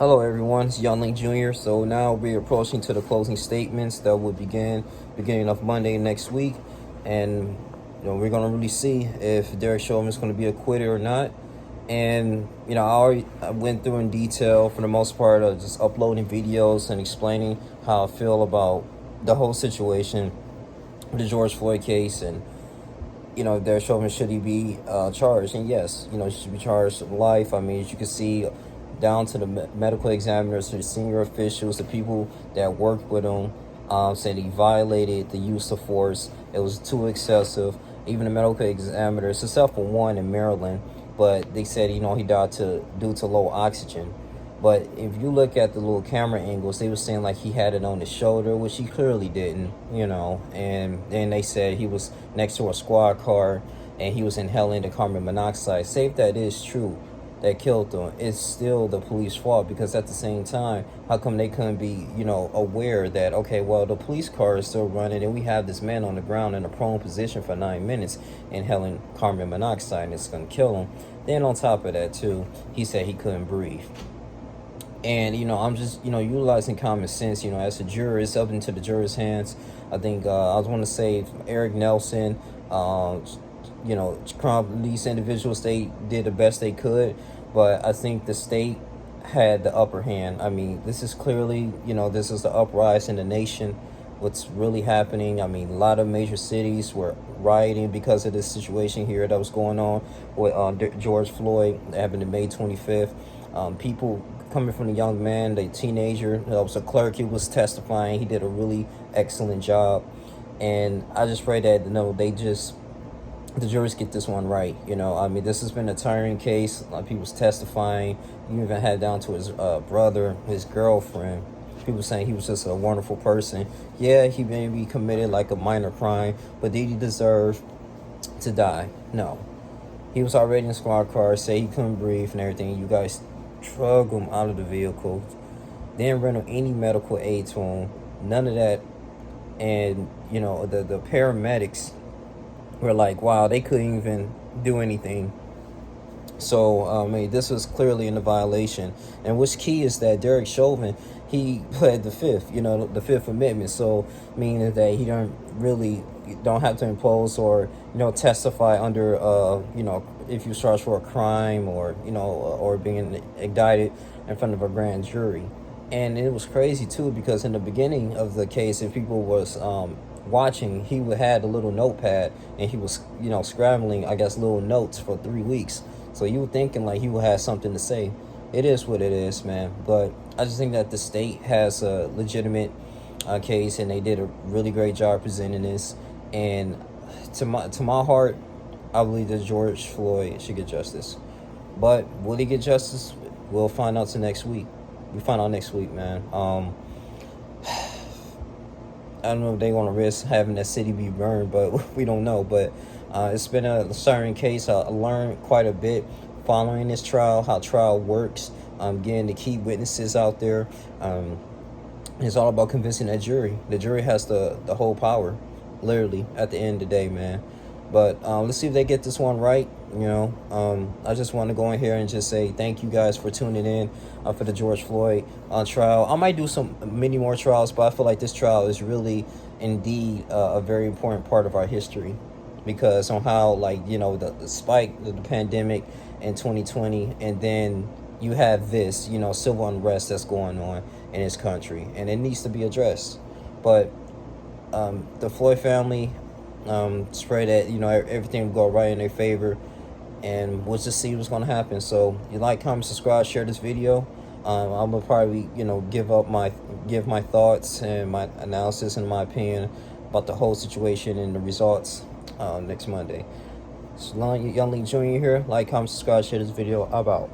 Hello everyone, it's Young Link Jr. So now we're approaching to the closing statements that will begin beginning of Monday next week. And we're gonna really see if Derek Chauvin is gonna be acquitted or not. And I went through in detail for the most part of just uploading videos and explaining how I feel about the whole situation, the George Floyd case, and Derek Chauvin, should he be charged? And yes, he should be charged with life. I mean, as you can see, down to the medical examiners, to the senior officials, the people that worked with him, said he violated the use of force. It was too excessive. Even the medical examiners, except for one in Maryland, but they said he died due to low oxygen. But if you look at the little camera angles, they were saying like he had it on his shoulder, which he clearly didn't, And then they said he was next to a squad car and he was inhaling the carbon monoxide. Say if that is true, that killed them, it's still the police fault, because at the same time, how come they couldn't be, aware that, okay, well, the police car is still running and we have this man on the ground in a prone position for 9 minutes inhaling carbon monoxide and it's going to kill him. Then on top of that, too, he said he couldn't breathe. And I'm just utilizing common sense. As a juror, it's up into the juror's hands. I think I was want to say Eric Nelson, these individuals, they did the best they could, but I think the state had the upper hand. I mean, this is clearly, this is the uprising in the nation. What's really happening? I mean, a lot of major cities were rioting because of this situation here that was going on with George Floyd. That happened on May 25th. People coming from the young man, the teenager, that was a clerk, he was testifying. He did a really excellent job. And I just pray that, the jurors get this one right. I mean, this has been a tiring case. A lot of people's testifying. You even had down to his brother, his girlfriend. People saying he was just a wonderful person. Yeah, he maybe committed like a minor crime, but did he deserve to die? No. He was already in a squad car, say he couldn't breathe and everything. You guys drug him out of the vehicle, didn't render any medical aid to him, none of that. And the paramedics were like, wow, they couldn't even do anything. So I mean, this was clearly in a violation. And what's key is that Derek Chauvin, he pled the fifth, the Fifth Amendment. So meaning that he don't have to impose or testify under if you charged for a crime or or being indicted in front of a grand jury. And it was crazy too, because in the beginning of the case, if people was watching, he had a little notepad and he was scrambling, I guess, little notes for 3 weeks. So you were thinking like he would have something to say. It is what it is, man. But I just think that the state has a legitimate case, and they did a really great job presenting this. And to my heart, I believe that George Floyd should get justice. But will he get justice? We'll find out next week. We find out next week, man. I don't know if they're gonna risk having that city be burned, but we don't know. But it's been a siren case. I learned quite a bit following this trial, how trial works, getting the key witnesses out there. It's all about convincing that jury. The jury has the whole power, literally, at the end of the day, man. But let's see if they get this one right. I just want to go in here and just say thank you guys for tuning in for the George Floyd trial. I might do many more trials, but I feel like this trial is really indeed a very important part of our history, because on how the spike of the pandemic in 2020, and then you have this civil unrest that's going on in this country, and it needs to be addressed. But the Floyd family, pray that everything will go right in their favor, and we'll just see what's going to happen. So you like, comment, subscribe, share this video. I'm gonna probably give my thoughts and my analysis and my opinion about the whole situation and the results next Monday. So Young Link Jr. here. Like, comment, subscribe, share this video. I'm out.